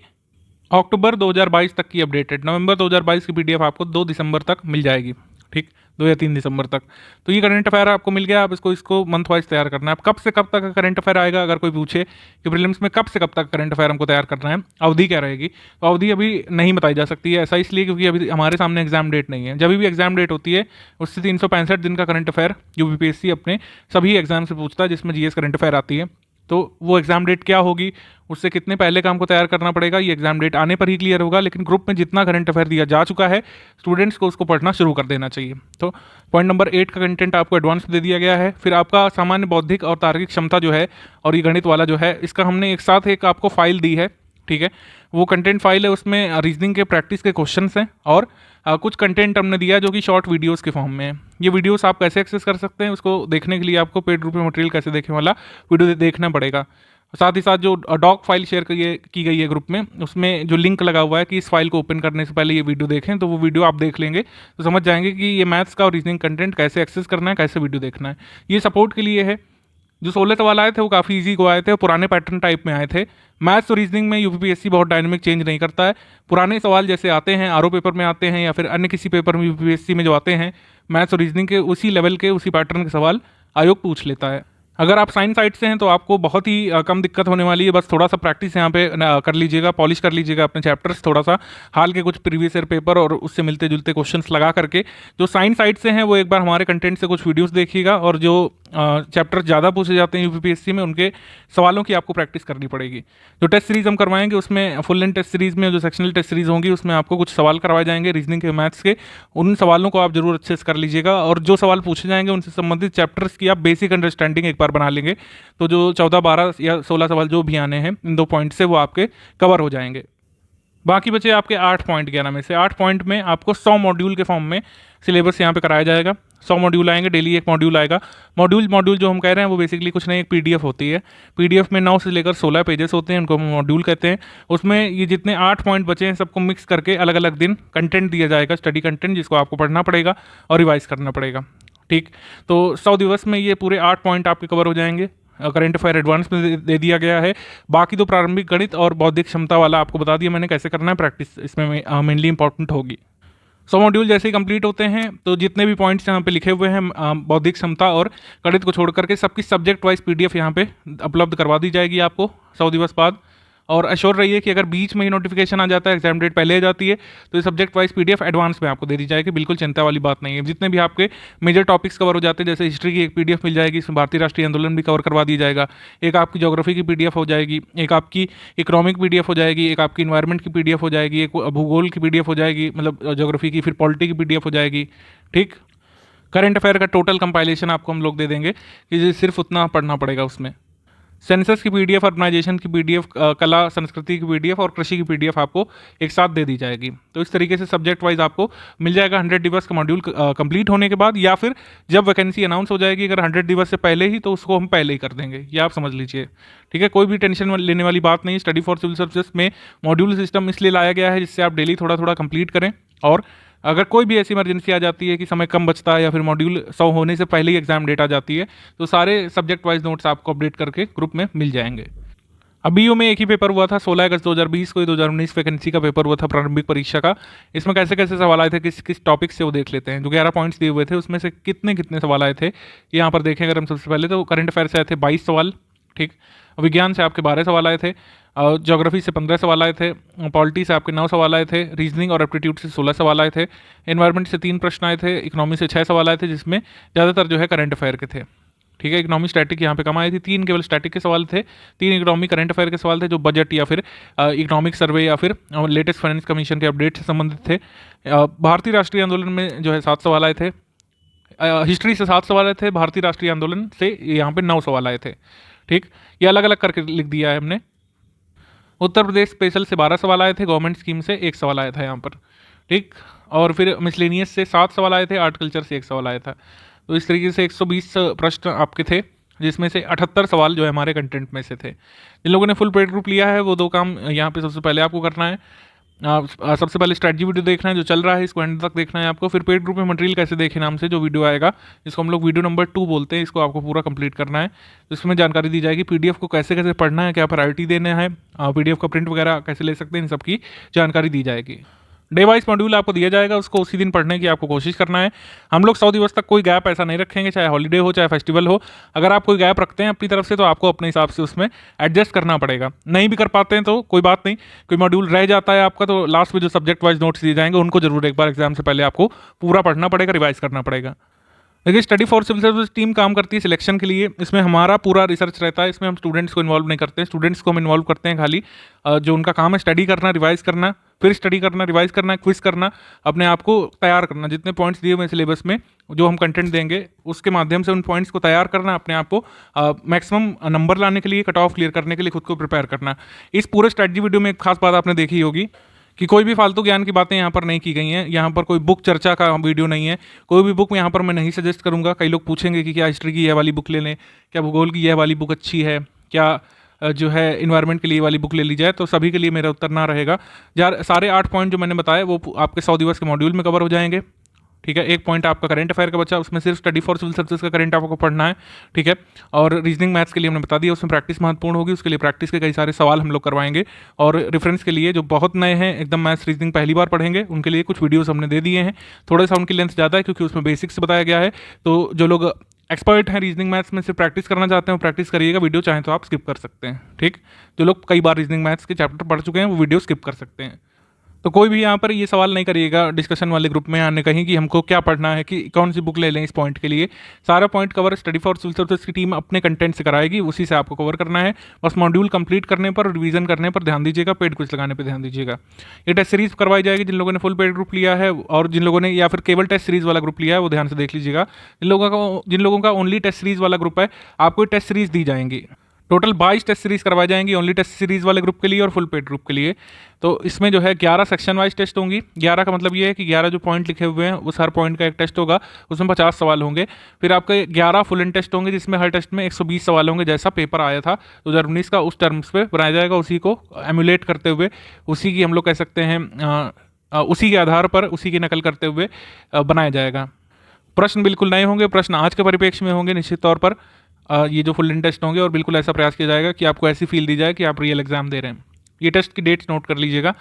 अक्टूबर 2022 तक की अपडेटेड, नवंबर 2022 की पीडीएफ आपको 2 दिसंबर तक मिल जाएगी, ठीक, 2 या 3 दिसंबर तक। तो ये करंट अफेयर आपको मिल गया। आप इसको मंथ वाइज तैयार करना है। अब कब से कब तक का करंट अफेयर आएगा, अगर कोई पूछे कि प्रीलिम्स में कब से कब तक करंट अफेयर हमको तैयार करना है, अवधि क्या रहेगी, तो अवधि अभी नहीं बताई जा सकती है। ऐसा इसलिए क्योंकि अभी हमारे सामने एग्जाम डेट नहीं है। जब भी एग्जाम डेट होती है उससे 365 दिन का करंट अफेयर यूपीपीएससी अपने सभी एग्जाम से पूछता है, जिसमें जीएस करंट अफेयर आती है। तो वो एग्जाम डेट क्या होगी, उससे कितने पहले काम को तैयार करना पड़ेगा, ये एग्जाम डेट आने पर ही क्लियर होगा। लेकिन ग्रुप में जितना करंट अफेयर दिया जा चुका है, स्टूडेंट्स को उसको पढ़ना शुरू कर देना चाहिए। तो पॉइंट नंबर 8 का कंटेंट आपको एडवांस में दे दिया गया है। फिर आपका सामान्य बौद्धिक और तार्किक क्षमता जो है, और ये गणित वाला जो है, इसका हमने एक साथ एक आपको फाइल दी है, ठीक है। वो कंटेंट फाइल है, उसमें रीजनिंग के प्रैक्टिस के क्वेश्चंस हैं, और कुछ कंटेंट हमने दिया है जो कि शॉर्ट वीडियोस के फॉर्म में है। ये वीडियोस आप कैसे एक्सेस कर सकते हैं, उसको देखने के लिए आपको पेड ग्रुप में मटेरियल कैसे देखने वाला वीडियो देखना पड़ेगा। साथ ही साथ जो डॉक फाइल शेयर की गई है ग्रुप में, उसमें जो लिंक लगा हुआ है कि इस फाइल को ओपन करने से पहले ये वीडियो देखें, तो वो वीडियो आप देख लेंगे तो समझ जाएंगे कि ये मैथ्स का और रीजनिंग कंटेंट कैसे एक्सेस करना है, कैसे वीडियो देखना है। ये सपोर्ट के लिए है। जो 16 सवाल आए थे वो काफ़ी इजी को आए थे, पुराने पैटर्न टाइप में आए थे। मैथ्स और रीजनिंग में यूपीपीएससी बहुत डायनेमिक चेंज नहीं करता है। पुराने सवाल जैसे आते हैं, आरओ पेपर में आते हैं, या फिर अन्य किसी पेपर में यूपीपीएससी में जो आते हैं, मैथ्स और रीजनिंग के उसी लेवल के, उसी पैटर्न के सवाल आयोग पूछ लेता है। अगर आप साइंस साइड से हैं तो आपको बहुत ही कम दिक्कत होने वाली है। बस थोड़ा सा प्रैक्टिस यहाँ पे कर लीजिएगा, पॉलिश कर लीजिएगा अपने चैप्टर्स, थोड़ा सा हाल के कुछ प्रीवियस ईयर पेपर और उससे मिलते जुलते क्वेश्चंस लगा करके। जो साइंस साइड से हैं वो एक बार हमारे कंटेंट से कुछ वीडियोस देखिएगा, और जो चैप्टर ज़्यादा पूछे जाते हैं यूपीपीएससी में, उनके सवालों की आपको प्रैक्टिस करनी पड़ेगी। जो टेस्ट सीरीज़ हम करवाएंगे उसमें फुल लेंथ टेस्ट सीरीज़ में जो सेक्शनल टेस्ट सीरीज़ होंगी, उसमें आपको कुछ सवाल करवाए जाएंगे रीजनिंग के, मैथ्स के। उन सवालों को आप जरूर अच्छे से कर लीजिएगा, और जो सवाल पूछे जाएंगे उनसे संबंधित चैप्टर्स की आप बेसिक अंडरस्टैंडिंग एक बार बना लेंगे, तो जो 14, 12 या 16 सवाल जो भी आने हैं इन 2 पॉइंट से, वो आपके कवर हो जाएंगे। बाकी बचे आपके 8 पॉइंट 11 में से। 8 पॉइंट में आपको 100 मॉड्यूल के फॉर्म में सिलेबस यहाँ पे कराया जाएगा। 100 मॉड्यूल आएंगे, डेली एक मॉड्यूल आएगा। मॉड्यूल जो हम कह रहे हैं वो बेसिकली कुछ नहीं, एक पीडीएफ होती है। पीडीएफ में 9 से लेकर 16 पेजेस होते हैं, उनको मॉड्यूल कहते हैं। उसमें ये जितने 8 पॉइंट बचे हैं सबको मिक्स करके अलग अलग दिन कंटेंट दिया जाएगा, स्टडी कंटेंट, जिसको आपको पढ़ना पड़ेगा और रिवाइज करना पड़ेगा, ठीक। तो 100 दिवस में ये पूरे 8 पॉइंट आपके कवर हो जाएंगे। करंट अफेयर एडवांस में दे दिया गया है। बाकी तो प्रारंभिक गणित और बौद्धिक क्षमता वाला आपको बता दिया मैंने कैसे करना है, प्रैक्टिस इसमें मेनली इंपॉर्टेंट होगी। 100 मॉड्यूल जैसे ही कंप्लीट होते हैं तो जितने भी पॉइंट्स यहाँ पे लिखे हुए हैं बौद्धिक क्षमता और गणित को छोड़ करके सबकी सब्जेक्ट वाइज पीडीएफ यहाँ पे उपलब्ध करवा दी जाएगी आपको 100 दिवस बाद। और अश्योर रहिए कि अगर बीच में ही नोटिफिकेशन आ जाता है, एग्जाम डेट पहले आ जाती है, तो ये सब्जेक्ट वाइज पीडीएफ एडवांस में आपको दे दी जाएगी। बिल्कुल चिंता वाली बात नहीं है। जितने भी आपके मेजर टॉपिक्स कवर हो जाते हैं, जैसे हिस्ट्री की एक पीडीएफ मिल जाएगी, इसमें भारतीय राष्ट्रीय आंदोलन भी कवर करवा दी जाएगा। एक आपकी ज्योग्राफी की पीडीएफ हो जाएगी, एक आपकी इकोनॉमिक पीडीएफ हो जाएगी, एक आपकी इन्वायरमेंट की पीडीएफ हो जाएगी, एक भूगोल की पीडीएफ हो जाएगी, मतलब ज्योग्राफी की, फिर पॉलिटी की पीडीएफ हो जाएगी, ठीक। करंट अफेयर का टोटल कंपाइलेशन आपको हम लोग दे देंगे कि सिर्फ उतना पढ़ना पड़ेगा उसमें। सेंसस की पीडीएफ, अर्बनाइजेशन की पीडीएफ, कला संस्कृति की पीडीएफ और कृषि की पीडीएफ आपको एक साथ दे दी जाएगी। तो इस तरीके से सब्जेक्ट वाइज आपको मिल जाएगा 100 दिवस का मॉड्यूल कंप्लीट होने के बाद, या फिर जब वैकेंसी अनाउंस हो जाएगी अगर 100 दिवस से पहले ही, तो उसको हम पहले ही कर देंगे, ये आप समझ लीजिए, ठीक है। कोई भी टेंशन लेने वाली बात नहीं। स्टडी फॉर सिविल सर्विसेज में मॉड्यूल सिस्टम इसलिए लाया गया है जिससे आप डेली थोड़ा थोड़ा कंप्लीट करें और अगर कोई भी ऐसी इमरजेंसी आ जाती है कि समय कम बचता है या फिर मॉड्यूल 100 होने से पहले ही एग्जाम डेट आ जाती है, तो सारे सब्जेक्ट वाइज नोट्स आपको अपडेट करके ग्रुप में मिल जाएंगे। अब बीओ में एक ही पेपर हुआ था 16 अगस्त 2020 को, ये 2019 वैकेंसी का पेपर हुआ था प्रारंभिक परीक्षा का। इसमें कैसे कैसे सवाल आए थे, किस किस टॉपिक से वो देख लेते हैं। जो 11 पॉइंट्स दिए हुए थे उसमें से कितने कितने सवाल आए थे यहाँ पर देखें। अगर हम सबसे पहले तो करंट अफेयर से आए थे 22 सवाल, ठीक। विज्ञान से आपके 12 सवाल आए थे, ज्योग्राफी से 15 सवाल आए थे, पॉलिटी से आपके 9 सवाल आए थे, रीजनिंग और एप्टीट्यूड से 16 सवाल आए थे, एनवायरमेंट से 3 प्रश्न आए थे, इकोनॉमी से 6 सवाल आए थे, जिसमें ज़्यादातर जो है करंट अफेयर के थे, ठीक है। इकोनॉमी स्टैटिक यहाँ पे कम आई थी, 3 केवल स्टैटिक के सवाल थे, 3 इकोनॉमी करंट अफेयर के सवाल थे जो बजट या फिर इकोनॉमिक सर्वे या फिर लेटेस्ट फाइनेंस कमीशन के अपडेट से संबंधित थे। भारतीय राष्ट्रीय आंदोलन में जो है 7 सवाल आए थे, हिस्ट्री से 7 सवाल आए थे, भारतीय राष्ट्रीय आंदोलन से यहाँ पे 9 सवाल आए थे, ठीक। ये अलग अलग करके लिख दिया है हमने। उत्तर प्रदेश स्पेशल से 12 सवाल आए थे, गवर्नमेंट स्कीम से 1 सवाल आया था यहाँ पर, ठीक। और फिर मिसलेनियस से 7 सवाल आए थे, आर्ट कल्चर से 1 सवाल आया था। तो इस तरीके से 120 प्रश्न आपके थे, जिसमें से 78 सवाल जो है हमारे कंटेंट में से थे। जिन लोगों ने फुल पेड ग्रुप लिया है वो 2 काम यहाँ पे सबसे पहले आपको करना है। सबसे पहले स्ट्रैटेजी वीडियो देखना है जो चल रहा है, इसको एंड तक देखना है आपको। फिर पेड ग्रुप में मटेरियल कैसे देखें नाम से जो वीडियो आएगा, जिसको हम लोग वीडियो नंबर 2 बोलते हैं, इसको आपको पूरा कंप्लीट करना है। तो इसमें जानकारी दी जाएगी पीडीएफ को कैसे कैसे पढ़ना है, क्या प्रायोरिटी देना है, पीडीएफ का प्रिंट वगैरह कैसे ले सकते हैं, इन सब की जानकारी दी जाएगी। डे वाइज मॉड्यूल आपको दिया जाएगा, उसको उसी दिन पढ़ने की आपको कोशिश करना है। हम लोग 100 दिवस तक कोई गैप ऐसा नहीं रखेंगे, चाहे हॉलीडे हो चाहे फेस्टिवल हो। अगर आप कोई गैप रखते हैं अपनी तरफ से तो आपको अपने हिसाब से उसमें एडजस्ट करना पड़ेगा। नहीं भी कर पाते हैं तो कोई बात नहीं, कोई मॉड्यूल रह जाता है आपका तो लास्ट में जो सब्जेक्ट वाइज नोट्स दिए जाएंगे उनको जरूर एक बार एग्जाम से पहले आपको पूरा पढ़ना पड़ेगा, रिवाइज करना पड़ेगा। देखिए study for civil service team काम करती है सिलेक्शन के लिए। इसमें हमारा पूरा रिसर्च रहता है, इसमें हम स्टूडेंट्स को इन्वॉल्व नहीं करते हैं। स्टूडेंट्स को हम इन्वॉल्व करते हैं खाली जो उनका काम है स्टडी करना, रिवाइज करना, फिर स्टडी करना, रिवाइज करना, क्विज करना, अपने आप को तैयार करना। जितने पॉइंट्स दिए हुए सिलेबस में जो हम कंटेंट देंगे उसके माध्यम से उन पॉइंट्स को तैयार करना, अपने आप को मैक्सिमम नंबर लाने के लिए, कट ऑफ क्लियर करने के लिए खुद को प्रिपेयर करना। इस पूरे स्ट्रैटेजी वीडियो में एक खास बात आपने देखी होगी कि कोई भी फालतू ज्ञान की बातें यहाँ पर नहीं की गई हैं। यहाँ पर कोई बुक चर्चा का वीडियो नहीं है, कोई भी बुक यहाँ पर मैं नहीं सजेस्ट करूँगा। कई लोग पूछेंगे कि क्या हिस्ट्री की यह वाली बुक ले लें, क्या भूगोल की यह वाली बुक अच्छी है, क्या जो है इन्वायरमेंट के लिए वाली बुक ले ली जाए, तो सभी के लिए मेरा उत्तर ना रहेगा। यार सारे 8 पॉइंट जो मैंने बताए वो आपके 100 दिवस के मॉड्यूल में कवर हो जाएंगे, ठीक है। 1 पॉइंट आपका करंट अफेयर का बचा, उसमें सिर्फ स्टडी फॉर सिविल सर्विसेज का करंट आपको पढ़ना है, ठीक है। और रीजनिंग मैथ्स के लिए हमने बता दिया, उसमें प्रैक्टिस महत्वपूर्ण होगी, उसके लिए प्रैक्टिस के कई सारे सवाल हम लोग करवाएंगे। और रेफरेंस के लिए जो बहुत नए हैं एकदम मैथ्स रीजनिंग पहली बार पढ़ेंगे उनके लिए कुछ वीडियोस हमने दे दिए हैं। थोड़ा सा उनकी लेंथ ज़्यादा है क्योंकि उसमें बेसिक्स बताया गया है। तो जो लोग एक्सपर्ट हैं रीजनिंग मैथ्स में सिर्फ प्रैक्टिस करना चाहते हैं वो प्रैक्टिस करिएगा, वीडियो चाहें तो आप स्किप कर सकते हैं, ठीक। जो लोग कई बार रीजनिंग मैथ्स के चैप्टर पढ़ चुके हैं वो वीडियो स्किप कर सकते हैं। तो कोई भी यहाँ पर ये सवाल नहीं करिएगा डिस्कशन वाले ग्रुप में आने कहीं कि हमको क्या पढ़ना है, कि कौन सी बुक ले लें इस पॉइंट के लिए। सारा point cover study for civil services की टीम अपने कंटेंट से कराएगी, उसी से आपको कवर करना है। बस मॉड्यूल कंप्लीट करने पर, रिवीजन करने पर ध्यान दीजिएगा, पेड क्विज लगाने पर ध्यान दीजिएगा। ये टेस्ट सीरीज करवाई जाएगी जिन लोगों ने फुल पेड ग्रुप लिया है, और जिन लोगों ने या फिर केवल टेस्ट सीरीज वाला ग्रुप लिया है वो ध्यान से देख लीजिएगा। जिन लोगों का ओनली टेस्ट सीरीज वाला ग्रुप है आपको टेस्ट सीरीज दी जाएंगी। टोटल 22 टेस्ट सीरीज करवाई जाएंगी ओनली टेस्ट सीरीज वाले ग्रुप के लिए और फुल पेड ग्रुप के लिए। तो इसमें जो है 11 सेक्शन वाइज टेस्ट होंगी। 11 का मतलब ये है कि 11 जो पॉइंट लिखे हुए हैं उस हर पॉइंट का एक टेस्ट होगा, उसमें 50 सवाल होंगे। फिर आपके 11 फुल एंड टेस्ट होंगे जिसमें हर टेस्ट में 120 सवाल होंगे, जैसा पेपर आया था 2019 का उस टर्म्स पे बनाया जाएगा। उसी को एमुलेट करते हुए, उसी की हम लोग कह सकते हैं उसी के आधार पर, उसी की नकल करते हुए बनाया जाएगा। प्रश्न बिल्कुल नए होंगे, प्रश्न आज के परिप्रेक्ष्य में होंगे निश्चित तौर पर ये जो फुल एंड टेस्ट होंगे, और बिल्कुल ऐसा प्रयास किया जाएगा कि आपको ऐसी फील दी जाए कि आप रियल एग्जाम दे रहे हैं। ये टेस्ट की डेट्स नोट कर लीजिएगा।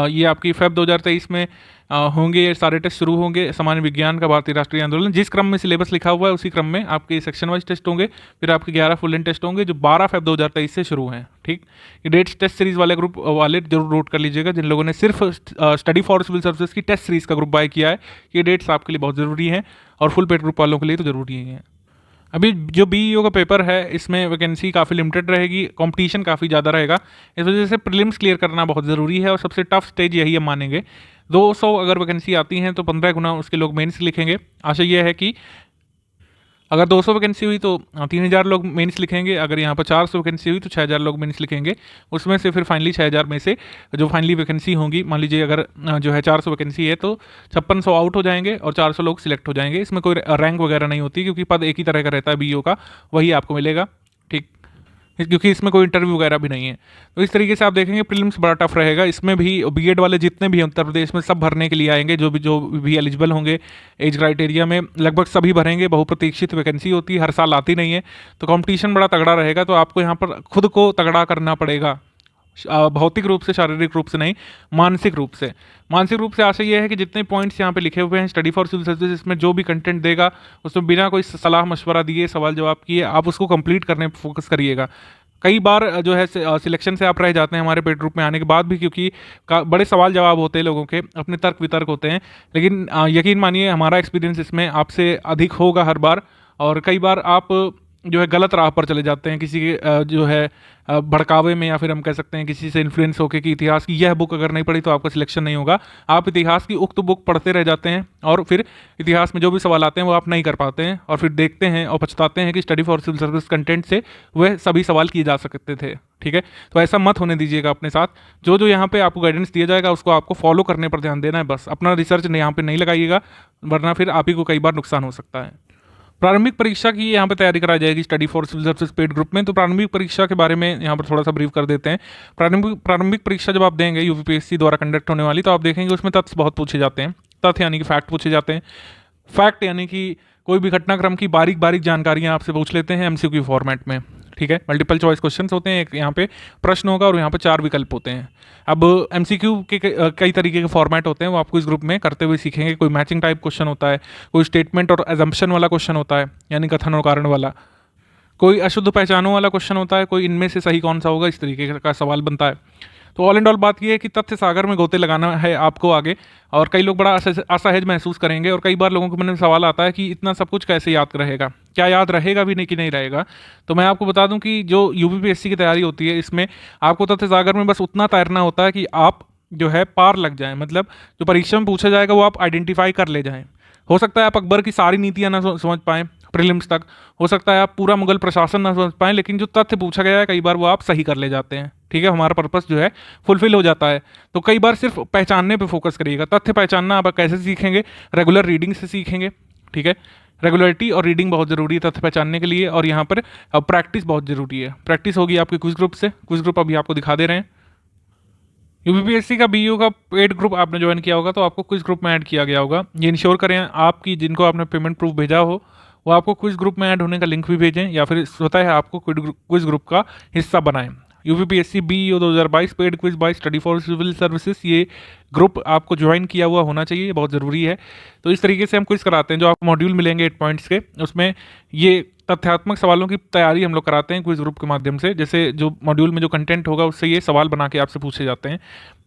ये आपकी फेब 2023 में होंगे, ये सारे टेस्ट शुरू होंगे। सामान्य विज्ञान का भारतीय राष्ट्रीय आंदोलन जिस क्रम में सिलेबस लिखा हुआ है उसी क्रम में आपके सेक्शन वाइज टेस्ट होंगे। फिर आपके 11 फुल एंड टेस्ट होंगे जो 12 फेब 2023 से शुरू हैं, ठीक। ये डेट्स टेस्ट सीरीज वाले ग्रुप वाले जरूर नोट कर लीजिएगा। जिन लोगों ने सिर्फ स्टडी फॉर सिविल सर्विसेज की टेस्ट सीरीज का ग्रुप बाय किया है, ये डेट्स आपके लिए बहुत ज़रूरी है, और फुल पेड ग्रुप वालों के लिए तो ज़रूरी ही है। अभी जो बीईओ का पेपर है इसमें वैकेंसी काफ़ी लिमिटेड रहेगी, कंपटीशन काफ़ी ज़्यादा रहेगा। इस वजह से प्रीलिम्स क्लियर करना बहुत ज़रूरी है, और सबसे टफ स्टेज यही हम मानेंगे। 200 अगर वैकेंसी आती हैं तो 15 गुना उसके लोग मेंस लिखेंगे। आशा यह है कि अगर 200 वैकेंसी हुई तो 3000 लोग मेंस लिखेंगे, अगर यहाँ पर 400 वैकेंसी हुई तो 6000 लोग मेंस लिखेंगे। उसमें से फिर फाइनली 6000 में से जो फाइनली वैकेंसी होंगी, मान लीजिए अगर जो है 400 वैकेंसी है तो 5600 आउट हो जाएंगे और 400 लोग सिलेक्ट हो जाएंगे। इसमें कोई रैंक वगैरह नहीं होती क्योंकि पद एक ही तरह का रहता है बीईओ का, वही आपको मिलेगा, ठीक। क्योंकि इसमें कोई इंटरव्यू वगैरह भी नहीं है। तो इस तरीके से आप देखेंगे प्रीलिम्स बड़ा टफ रहेगा। इसमें भी बीएड वाले जितने भी हैं उत्तर प्रदेश में सब भरने के लिए आएंगे, जो भी एलिजिबल होंगे एज क्राइटेरिया में लगभग सभी भरेंगे। बहुप्रतीक्षित वैकेंसी होती है, हर साल आती नहीं है, तो कंपटीशन बड़ा तगड़ा रहेगा। तो आपको यहाँ पर खुद को तगड़ा करना पड़ेगा, भौतिक रूप से, शारीरिक रूप से नहीं, मानसिक रूप से। मानसिक रूप से आशा ये है कि जितने पॉइंट्स यहाँ पे लिखे हुए हैं स्टडी फॉर सिविल सर्विस, इसमें जो भी कंटेंट देगा उसमें बिना कोई सलाह मशवरा दिए, सवाल जवाब किए आप उसको कंप्लीट करने पर फोकस करिएगा। कई बार जो है सिलेक्शन से आप रह जाते हैं हमारे पेड ग्रुप में आने के बाद भी, क्योंकि बड़े सवाल जवाब होते हैं लोगों के, अपने तर्क वितर्क होते हैं। लेकिन यकीन मानिए हमारा एक्सपीरियंस इसमें आपसे अधिक होगा हर बार, और कई बार आप जो है गलत राह पर चले जाते हैं किसी के जो है भड़कावे में, या फिर हम कह सकते हैं किसी से इन्फ्लुएंस होकर कि इतिहास की यह बुक अगर नहीं पढ़ी तो आपका सिलेक्शन नहीं होगा। आप इतिहास की उक्त बुक पढ़ते रह जाते हैं और फिर इतिहास में जो भी सवाल आते हैं वो आप नहीं कर पाते हैं, और फिर देखते हैं और पछताते हैं कि study for civil service content से वह सभी सवाल किए जा सकते थे। ठीक है, तो ऐसा मत होने दीजिएगा अपने साथ। जो जो यहाँ पे आपको गाइडेंस दिया जाएगा उसको आपको फॉलो करने पर ध्यान देना है बस। अपना रिसर्च यहाँ पे नहीं लगाइएगा, वरना फिर आप ही को कई बार नुकसान हो सकता है। प्रारंभिक परीक्षा की यहाँ पे तैयारी कराई जाएगी study for civil service paid group में। तो प्रारंभिक परीक्षा के बारे में यहाँ पर थोड़ा सा ब्रीफ कर देते हैं। प्रारंभिक परीक्षा जब आप देंगे यूपीपीएससी द्वारा कंडक्ट होने वाली, तो आप देखेंगे उसमें तथ्य बहुत पूछे जाते हैं। तथ्य यानी कि फैक्ट पूछे जाते हैं। फैक्ट यानी कि कोई भी घटनाक्रम की बारीक बारीक जानकारियाँ आपसे पूछ लेते हैं एमसीक्यू फॉर्मेट में। ठीक है, मल्टीपल चॉइस क्वेश्चंस होते हैं, एक यहाँ पे प्रश्न होगा और यहाँ पे 4 विकल्प होते हैं। अब एमसीक्यू के कई तरीके के फॉर्मेट होते हैं, वो आपको इस ग्रुप में करते हुए सीखेंगे। कोई मैचिंग टाइप क्वेश्चन होता है, कोई स्टेटमेंट और एजम्पशन वाला क्वेश्चन होता है, यानी कथन और कारण वाला, कोई अशुद्ध पहचानों वाला क्वेश्चन होता है, कोई इनमें से सही कौन सा होगा, इस तरीके का सवाल बनता है। तो ऑल एंड ऑल बात यह है कि तथ्य सागर में गोते लगाना है आपको आगे, और कई लोग बड़ा असहज महसूस करेंगे, और कई बार लोगों के मन में सवाल आता है कि इतना सब कुछ कैसे याद रहेगा, क्या याद रहेगा भी नहीं कि नहीं रहेगा। तो मैं आपको बता दूं कि जो यूपीपीएससी की तैयारी होती है इसमें आपको तथ्य सागर में बस उतना तैरना होता है कि आप जो है पार लग जाएं, मतलब जो परीक्षा में पूछा जाएगा वो आप आइडेंटिफाई कर ले जाएं। हो सकता है आप अकबर की सारी नीतियाँ ना समझ पाएँ प्रीलिम्स तक, हो सकता है आप पूरा मुगल प्रशासन ना समझ पाएँ, लेकिन जो तथ्य पूछा गया है कई बार वो आप सही कर ले जाते हैं। ठीक है, हमारा पर्पस जो है फुलफिल हो जाता है। तो कई बार सिर्फ पहचानने पे फोकस करिएगा। तथ्य पहचानना आप कैसे सीखेंगे? रेगुलर रीडिंग से सीखेंगे। ठीक है, रेगुलरिटी और रीडिंग बहुत जरूरी है तथ्य पहचानने के लिए, और यहाँ पर प्रैक्टिस बहुत जरूरी है। प्रैक्टिस होगी आपके क्विज ग्रुप से। क्विज ग्रुप अभी आपको दिखा दे रहे हैं। यूपीपीएससी का बीईओ का पेड ग्रुप आपने ज्वाइन किया होगा तो आपको क्विज ग्रुप में ऐड किया गया होगा। ये इंश्योर करें आपकी जिनको आपने पेमेंट प्रूफ भेजा हो वो आपको क्विज ग्रुप में ऐड होने का लिंक भी भेजें, या फिर स्वतः है आपको क्विज ग्रुप का हिस्सा बनाएं। UPPSC BEO 2022 paid quiz by study for civil services, ये ग्रुप आपको ज्वाइन किया हुआ होना चाहिए, ये बहुत ज़रूरी है। तो इस तरीके से हम क्विज कराते हैं। जो आपको मॉड्यूल मिलेंगे 8 पॉइंट्स के, उसमें ये तथ्यात्मक सवालों की तैयारी हम लोग कराते हैं क्विज ग्रुप के माध्यम से। जैसे जो मॉड्यूल में जो कंटेंट होगा उससे ये सवाल बना के आपसे पूछे जाते हैं।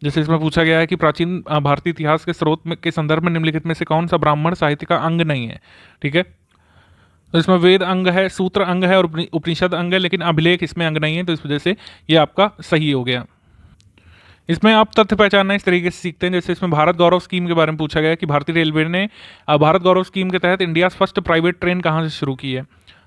जैसे इसमें पूछा गया है कि प्राचीन भारतीय इतिहास के स्रोत में के संदर्भ में निम्नलिखित में से कौन सा ब्राह्मण साहित्य का अंग नहीं है। ठीक है, तो इसमें वेद अंग है, सूत्र अंग है और उपनिषद अंग है, लेकिन अभिलेख इसमें अंग नहीं है, तो इस वजह से ये आपका सही हो गया। इसमें आप तथ्य पहचानना इस तरीके से सीखते हैं। जैसे इसमें भारत गौरव स्कीम के बारे में पूछा गया है कि भारतीय रेलवे ने भारत गौरव स्कीम के तहत इंडिया फर्स्ट प्राइवेट ट्रेन कहाँ से शुरू की है।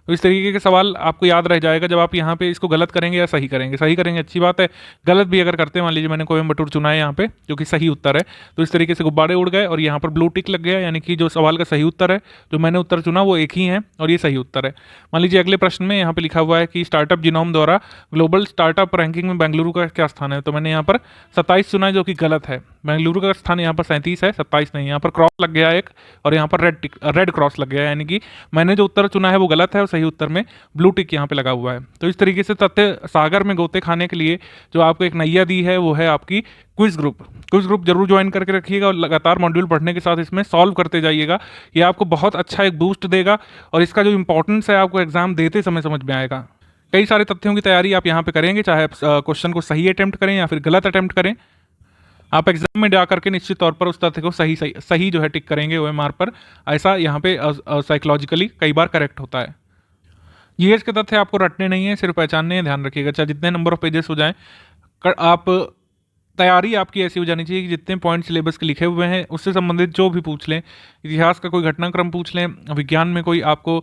तो इस तरीके के सवाल आपको याद रह जाएगा जब आप यहाँ पे इसको गलत करेंगे या सही करेंगे। सही करेंगे अच्छी बात है, गलत भी अगर करते हैं, मान लीजिए मैंने कोयम्बटूर चुना है यहाँ पे जो कि सही उत्तर है, तो इस तरीके से गुब्बारे उड़ गए और यहाँ पर ब्लू टिक लग गया, यानी कि जो सवाल का सही उत्तर है, जो मैंने उत्तर चुना वो एक ही है और ये सही उत्तर है। मान लीजिए अगले प्रश्न में यहाँ पे लिखा हुआ है कि स्टार्टअप जिनोम द्वारा ग्लोबल स्टार्टअप रैंकिंग में बेंगलुरु का क्या स्थान है। तो मैंने यहाँ पर 27 चुना है जो कि गलत है। बेंगलुरु का स्थान यहाँ पर 37 है, 27 नहीं। यहाँ पर क्रॉस लग गया एक और यहाँ पर रेड क्रॉस लग गया, यानी कि मैंने जो उत्तर चुना है वो गलत है और सही उत्तर में ब्लू टिक यहाँ पे लगा हुआ है। तो इस तरीके से तथ्य सागर में गोते खाने के लिए जो आपको एक नैया दी है वो है आपकी क्विज ग्रुप। क्विज ग्रुप जरूर ज्वाइन करके रखिएगा और लगातार मॉड्यूल पढ़ने के साथ इसमें सॉल्व करते जाइएगा। ये आपको बहुत अच्छा एक बूस्ट देगा और इसका जो इंपॉर्टेंस है आपको एग्जाम देते समय समझ में आएगा। कई सारे तथ्यों की तैयारी आप यहाँ पे करेंगे, चाहे आप क्वेश्चन को सही अटेम्प्ट करें या फिर गलत अटेम्प्ट करें। आप एग्जाम में जा करके निश्चित तौर पर उस तथ्य को सही जो है टिक करेंगे ओएमआर पर। ऐसा यहाँ पे साइकोलॉजिकली कई बार करेक्ट होता है। जीएस के तथ्य आपको रटने नहीं है, सिर्फ पहचानने हैं। ध्यान रखिएगा, चाहे जितने नंबर ऑफ पेजेस हो जाएं, आप तैयारी आपकी ऐसी हो जानी चाहिए कि जितने पॉइंट सिलेबस के लिखे हुए हैं उससे संबंधित जो भी पूछ लें, इतिहास का कोई घटनाक्रम पूछ लें, विज्ञान में कोई आपको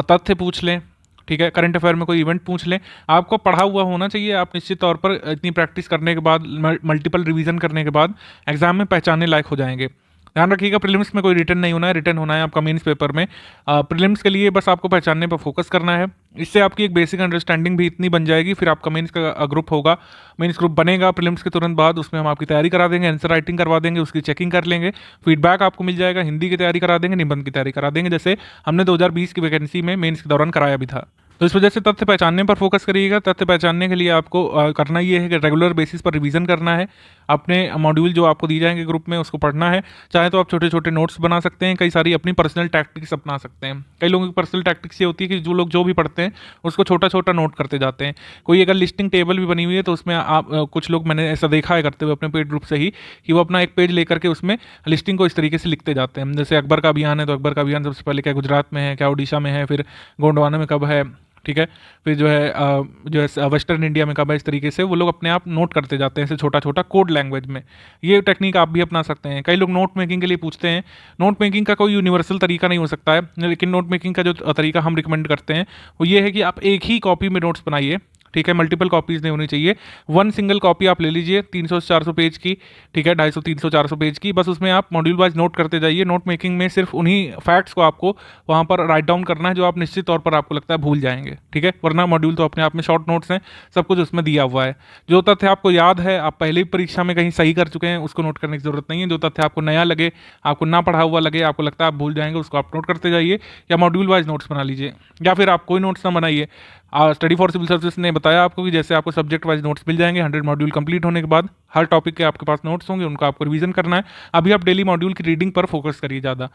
तथ्य पूछ लें, ठीक है, करंट अफेयर में कोई इवेंट पूछ लें, आपको पढ़ा हुआ होना चाहिए। आप निश्चित तौर पर इतनी प्रैक्टिस करने के बाद, मल्टीपल रिवीजन करने के बाद एग्जाम में पहचानने लायक हो जाएंगे। ध्यान रखिएगा प्रीलिम्स में कोई रिटर्न नहीं होना है, रिटर्न होना है आपका मेंस पेपर में। प्रीलिम्स के लिए बस आपको पहचानने पर फोकस करना है, इससे आपकी एक बेसिक अंडरस्टैंडिंग भी इतनी बन जाएगी। फिर आपका मेंस का ग्रुप होगा, मेंस ग्रुप बनेगा प्रीलिम्स के तुरंत बाद, उसमें हम आपकी तैयारी करा देंगे, आंसर राइटिंग करवा देंगे, उसकी चेकिंग कर लेंगे, फीडबैक आपको मिल जाएगा, हिंदी की तैयारी करा देंगे, निबंध की तैयारी करा देंगे, जैसे हमने 2020 की वैकेंसी में मेंस के दौरान कराया भी था। तो इस वजह से तथ्य पहचानने पर फोकस करिएगा। तथ्य पहचानने के लिए आपको करना ये है कि रेगुलर बेसिस पर रिवीजन करना है, अपने मॉड्यूल जो आपको दिए जाएंगे ग्रुप में उसको पढ़ना है। चाहे तो आप छोटे छोटे नोट्स बना सकते हैं, कई सारी अपनी पर्सनल टैक्टिक्स अपना सकते हैं। कई लोगों की पर्सनल टैक्टिक्स ये होती है कि जो लोग जो भी पढ़ते हैं उसको छोटा छोटा नोट करते जाते हैं। कोई अगर लिस्टिंग टेबल भी बनी हुई है तो उसमें आप कुछ लोग मैंने ऐसा देखा है करते हुए अपने पेड ग्रुप से ही, कि वो अपना एक पेज लेकर के उसमें लिस्टिंग को इस तरीके से लिखते जाते हैं। जैसे अकबर का अभियान है तो अकबर का अभियान सबसे पहले क्या गुजरात में है, क्या उड़ीसा में है, फिर गोंडवाना में कब है, ठीक है, फिर जो है वेस्टर्न इंडिया में कब है। इस तरीके से वो लोग अपने आप नोट करते जाते हैं ऐसे छोटा छोटा कोड लैंग्वेज में। ये टेक्निक आप भी अपना सकते हैं। कई लोग नोट मेकिंग के लिए पूछते हैं, नोट मेकिंग का कोई यूनिवर्सल तरीका नहीं हो सकता है, लेकिन नोट मेकिंग का जो तरीका हम रिकमेंड करते हैं वो ये है कि आप एक ही कॉपी में नोट्स बनाइए, ठीक है, मल्टीपल कॉपीज नहीं होनी चाहिए। वन सिंगल कॉपी आप ले लीजिए 300 से 400 पेज की, ठीक है, 250 300 400 पेज की, बस उसमें आप मॉड्यूल वाइज नोट करते जाइए। नोट मेकिंग में सिर्फ उन्हीं फैक्ट्स को आपको वहाँ पर राइट डाउन करना है जो आप निश्चित तौर पर आपको लगता है भूल जाएंगे, ठीक है, वरना मॉड्यूल तो अपने आप में शॉर्ट नोट्स हैं, सब कुछ उसमें दिया हुआ है। जो तथ्य आपको याद है, आप पहले भी परीक्षा में कहीं सही कर चुके हैं, उसको नोट करने की जरूरत नहीं है। जो तथ्य आपको नया लगे, आपको ना पढ़ा हुआ लगे, आपको लगता है आप भूल जाएंगे, उसको आप नोट करते जाइए, या मॉड्यूल वाइज नोट्स बना लीजिए, या फिर आप कोई नोट्स ना बनाइए। स्टडी फॉर सिविल सर्विस ने बताया आपको कि जैसे आपको सब्जेक्ट वाइज नोट्स मिल जाएंगे 100 मॉड्यूल कंप्लीट होने के बाद, हर टॉपिक के आपके पास नोट्स होंगे, उनको आपको रिवीजन करना है। अभी आप डेली मॉड्यूल की रीडिंग पर फोकस करिए ज़्यादा।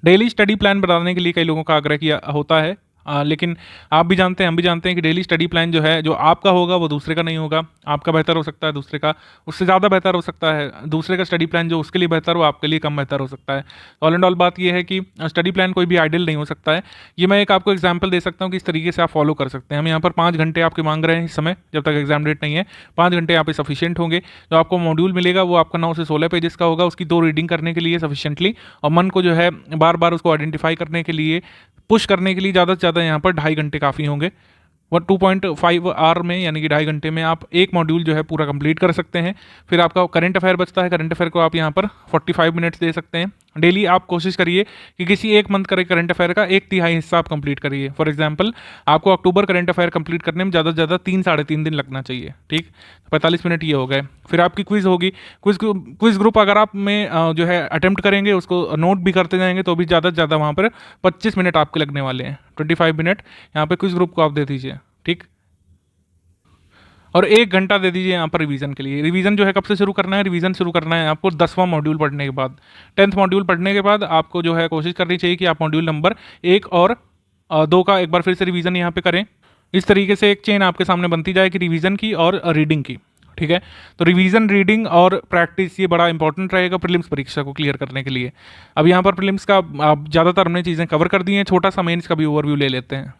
डेली स्टडी प्लान बनाने के लिए कई लोगों का आग्रह किया होता है, लेकिन आप भी जानते हैं, हम भी जानते हैं कि डेली स्टडी प्लान जो है, जो आपका होगा वो दूसरे का नहीं होगा। आपका बेहतर हो सकता है, दूसरे का उससे ज़्यादा बेहतर हो सकता है। दूसरे का स्टडी प्लान जो उसके लिए बेहतर हो, आपके लिए कम बेहतर हो सकता है। ऑल एंड ऑल बात ये है कि स्टडी प्लान कोई भी आइडियल नहीं हो सकता है। ये मैं एक आपको एग्जाम्पल दे सकता हूँ कि इस तरीके से आप फॉलो कर सकते हैं। हम यहाँ पर 5 घंटे आपके मांग रहे हैं इस समय, जब तक एग्जाम डेट नहीं है। 5 घंटे यहाँ पे सफिशियंट होंगे। जो आपको मॉड्यूल मिलेगा वो आपका 9 से 16 पेजेस का होगा, उसकी 2 रीडिंग करने के लिए सफिशियंटली, और मन को जो है बार बार उसको आइडेंटिफाई करने के लिए, पुश करने के लिए ज़्यादा से ज़्यादा यहाँ पर 2.5 घंटे काफ़ी होंगे। 2.5 आवर में, यानी कि 2.5 घंटे में आप एक मॉड्यूल जो है पूरा कंप्लीट कर सकते हैं। फिर आपका करंट अफेयर बचता है, करंट अफेयर को आप यहाँ पर 45 मिनट्स दे सकते हैं। डेली आप कोशिश करिए कि किसी एक मंथ का करंट अफेयर का 1/3 हिस्सा आप कंप्लीट करिए। फॉर एग्जांपल आपको अक्टूबर करंट अफेयर कंप्लीट करने में ज़्यादा से ज़्यादा 3 साढ़े 3 दिन लगना चाहिए, ठीक, 45 मिनट ये हो गए। फिर आपकी क्विज होगी, क्विज ग्रुप अगर आप में जो है अटेम्प्ट करेंगे, उसको नोट भी करते जाएंगे, तो भी ज़्यादा से ज़्यादा वहाँ पर 25 मिनट आपके लगने वाले हैं। 25 मिनट यहाँ पे क्विज ग्रुप को आप दे दीजिए, ठीक, और 1 घंटा दे दीजिए यहाँ पर रिवीजन के लिए। रिवीजन जो है कब से शुरू करना है? रिवीजन शुरू करना है आपको 10वां मॉड्यूल पढ़ने के बाद। 10th मॉड्यूल पढ़ने के बाद आपको जो है कोशिश करनी चाहिए कि आप मॉड्यूल नंबर 1 और 2 का एक बार फिर से रिवीजन यहाँ पे करें। इस तरीके से एक चेन आपके सामने बनती जाएगी रिवीजन की और रीडिंग की, ठीक है। तो रिवीजन, रीडिंग और प्रैक्टिस ये बड़ा इंपॉर्टेंट रहेगा प्रीलिम्स परीक्षा को क्लियर करने के लिए। अब यहाँ पर प्रीलिम्स का ज़्यादातर हमने चीज़ें कवर कर दी हैं, छोटा सा मेंस का भी ओवरव्यू ले लेते हैं।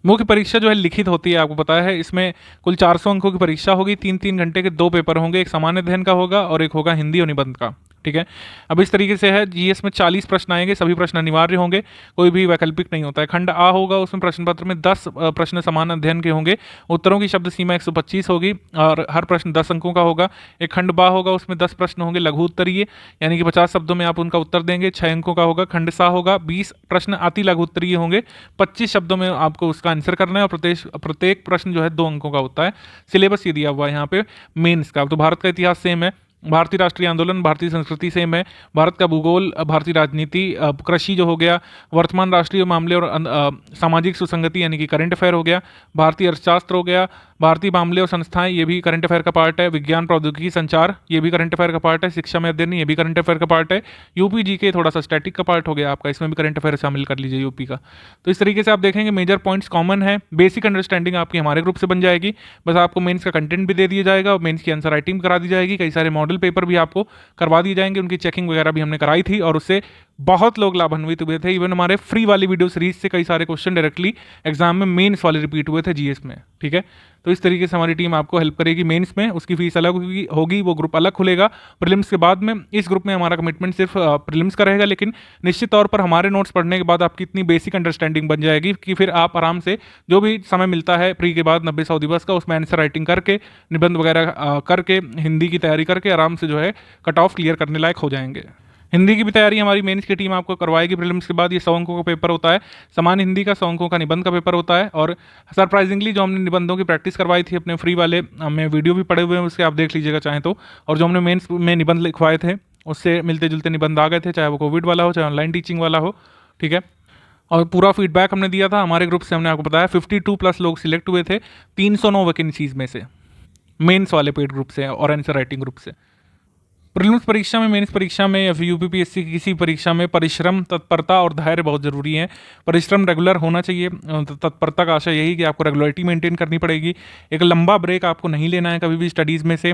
मुख्य परीक्षा जो है लिखित होती है, आपको पता है, इसमें कुल 400 अंकों की परीक्षा होगी। 3-3 घंटे के 2 पेपर होंगे, एक सामान्य अध्ययन का होगा और एक होगा हिंदी और निबंध का, ठीक है। अब इस तरीके से है, जीएस में 40 प्रश्न आएंगे, सभी प्रश्न अनिवार्य होंगे, कोई भी वैकल्पिक नहीं होता है। खंड आ होगा, उसमें प्रश्न पत्र में 10 प्रश्न समान अध्ययन के होंगे, उत्तरों की शब्द सीमा 125 होगी और हर प्रश्न 10 अंकों का होगा। एक खंड बा होगा, उसमें 10 प्रश्न होंगे लघु उत्तरीय, यानी कि 50 शब्दों में आप उनका उत्तर देंगे, 6 अंकों का होगा। खंड सा होगा, 20 प्रश्न अति लघु उत्तरीय होंगे, 25 शब्दों में आपको उसका आंसर करना है और प्रत्येक प्रश्न जो है 2 अंकों का होता है। सिलेबस ये दिया हुआ है यहाँ पे मेंस का। तो भारत का इतिहास सेम है, भारतीय राष्ट्रीय आंदोलन, भारतीय संस्कृति सेम है, भारत का भूगोल, भारतीय राजनीति, कृषि जो हो गया, वर्तमान राष्ट्रीय मामले और सामाजिक सुसंगति यानी कि करंट अफेयर हो गया, भारतीय अर्थशास्त्र हो गया, भारतीय मामले और संस्थाएं ये भी करंट अफेयर का पार्ट है, विज्ञान प्रौद्योगिकी संचार ये भी करंट अफेयर का पार्ट है, शिक्षा में अध्ययन ये भी करंट अफेयर का पार्ट है, यूपी जी के थोड़ा सा स्टैटिक का पार्ट हो गया आपका, इसमें भी करंट अफेयर शामिल कर लीजिए यूपी का। तो इस तरीके से आप देखेंगे मेजर पॉइंट्स कॉमन है, बेसिक अंडरस्टैंडिंग आपकी हमारे ग्रुप से बन जाएगी। बस आपको मेंस का कंटेंट भी दे दिया जाएगा और मेंस की आंसर राइटिंग करा दी जाएगी, कई सारे मॉडल पेपर भी आपको करवा दिए जाएंगे, उनकी चेकिंग वगैरह भी हमने कराई थी और उससे बहुत लोग लाभान्वित हुए थे। इवन हमारे फ्री वाली वीडियो सीरीज से कई सारे क्वेश्चन डायरेक्टली एग्जाम में मेंस वाले रिपीट हुए थे जीएस में, ठीक है। तो इस तरीके से हमारी टीम आपको हेल्प करेगी मेंस में, उसकी फीस अलग होगी, वो ग्रुप अलग खुलेगा प्रीलिम्स के बाद में। इस ग्रुप में हमारा कमिटमेंट सिर्फ प्रीलिम्स का रहेगा, लेकिन निश्चित तौर पर हमारे नोट्स पढ़ने के बाद आपकी इतनी बेसिक अंडरस्टैंडिंग बन जाएगी कि फिर आप आराम से जो भी समय मिलता है प्री के बाद 90-100 दिवस का, उसमें आंसर राइटिंग करके, निबंध वगैरह करके, हिंदी की तैयारी करके आराम से जो है कट ऑफ क्लियर करने लायक हो जाएंगे। हिंदी की भी तैयारी हमारी मेंस की टीम आपको करवाएगी। प्रीलिम्स के बाद ये 100 अंकों का पेपर होता है, सामान्य हिंदी का 100 अंकों का निबंध का पेपर होता है। और सरप्राइजिंगली जो हमने निबंधों की प्रैक्टिस करवाई थी अपने फ्री वाले में वीडियो भी पड़े हुए हैं, उसके आप देख लीजिएगा चाहें तो। और जो हमने मेंस में निबंध लिखवाए थे उससे मिलते जुलते निबंध आ गए थे, चाहे वो कोविड वाला हो चाहे ऑनलाइन टीचिंग वाला हो, ठीक है। और पूरा फीडबैक हमने दिया था हमारे ग्रुप से, हमने आपको बताया 52+ लोग सिलेक्ट हुए थे 309 वैकेंसीज में से, मेंस वाले पेड ग्रुप से और आंसर राइटिंग ग्रुप से। प्रीलिम्स परीक्षा में, मेंस परीक्षा में या फिर यूपीपीएससी की किसी परीक्षा में परिश्रम, तत्परता और धैर्य बहुत ज़रूरी है। परिश्रम रेगुलर होना चाहिए, तत्परता का आशय यही कि आपको रेगुलरिटी मेंटेन करनी पड़ेगी। एक लंबा ब्रेक आपको नहीं लेना है कभी भी स्टडीज़ में से।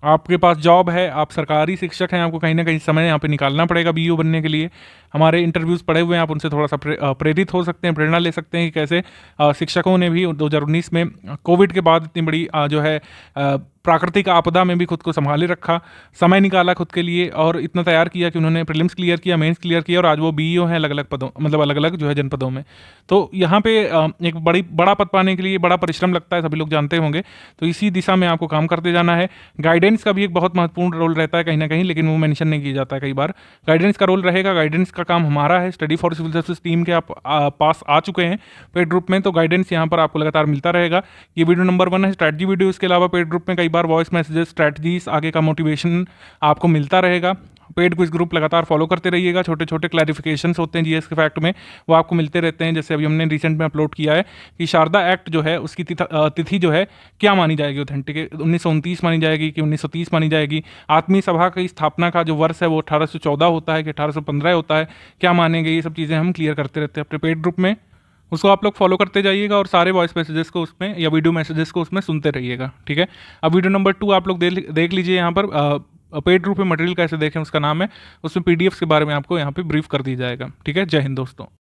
आपके पास जॉब है, आप सरकारी शिक्षक हैं, आपको कहीं ना कहीं समय यहाँ पे निकालना पड़ेगा बीईओ बनने के लिए। हमारे इंटरव्यूज़ पड़े हुए हैं, आप उनसे थोड़ा सा प्रेरित हो सकते हैं, प्रेरणा ले सकते हैं कि कैसे शिक्षकों ने भी 2019 में कोविड के बाद इतनी बड़ी जो है प्राकृतिक आपदा में भी खुद को संभाले रखा, समय निकाला खुद के लिए और इतना तैयार किया कि उन्होंने प्रीलिम्स क्लियर किया, मेंस क्लियर किया और आज वो बीईओ हैं अलग अलग पदों, मतलब अलग अलग जो है जनपदों में। तो यहाँ पे एक बड़ा पद पाने के लिए बड़ा परिश्रम लगता है, सभी लोग जानते होंगे। तो इसी दिशा में आपको काम करते जाना है। गाइडेंस का भी एक बहुत महत्वपूर्ण रोल रहता है कहीं ना कहीं, लेकिन वो मेंशन नहीं किया जाता है कई बार। गाइडेंस का रोल रहेगा, गाइडेंस का काम हमारा है। Study for civil services team के आप पास आ चुके हैं पेड ग्रुप में, तो गाइडेंस यहाँ पर आपको लगातार मिलता रहेगा। ये वीडियो नंबर 1 है स्ट्रैटेजी वीडियो। इसके अलावा पेड ग्रुप में कई बार वॉइस मैसेजेस, स्ट्रैटेजीज, आगे का मोटिवेशन आपको मिलता रहेगा। पेड क्विज ग्रुप लगातार फॉलो करते रहिएगा। छोटे छोटे क्लैरिफिकेशंस होते हैं जीएस के फैक्ट में, वो आपको मिलते रहते हैं। जैसे अभी हमने रिसेंट में अपलोड किया है कि शारदा एक्ट जो है उसकी तिथि जो है क्या मानी जाएगी, ऑथेंटिक 1929 मानी जाएगी कि 1930 मानी जाएगी। आत्मीय सभा की स्थापना का जो वर्ष है वो 1814 होता है कि 1815 होता है, क्या मानेंगे, ये सब चीज़ें हम क्लियर करते रहते हैं अपने पेड ग्रुप में। उसको आप लोग फॉलो करते जाइएगा और सारे वॉइस मैसेजेस को उसमें या वीडियो मैसेजेस को उसमें सुनते रहिएगा, ठीक है। अब वीडियो नंबर 2 आप लोग देख लीजिए। यहाँ पर पेड ग्रुप में मटेरियल कैसे देखें उसका नाम है, उसमें पीडीएफ के बारे में आपको यहाँ पे ब्रीफ कर दिया जाएगा, ठीक है। जय हिंद दोस्तों।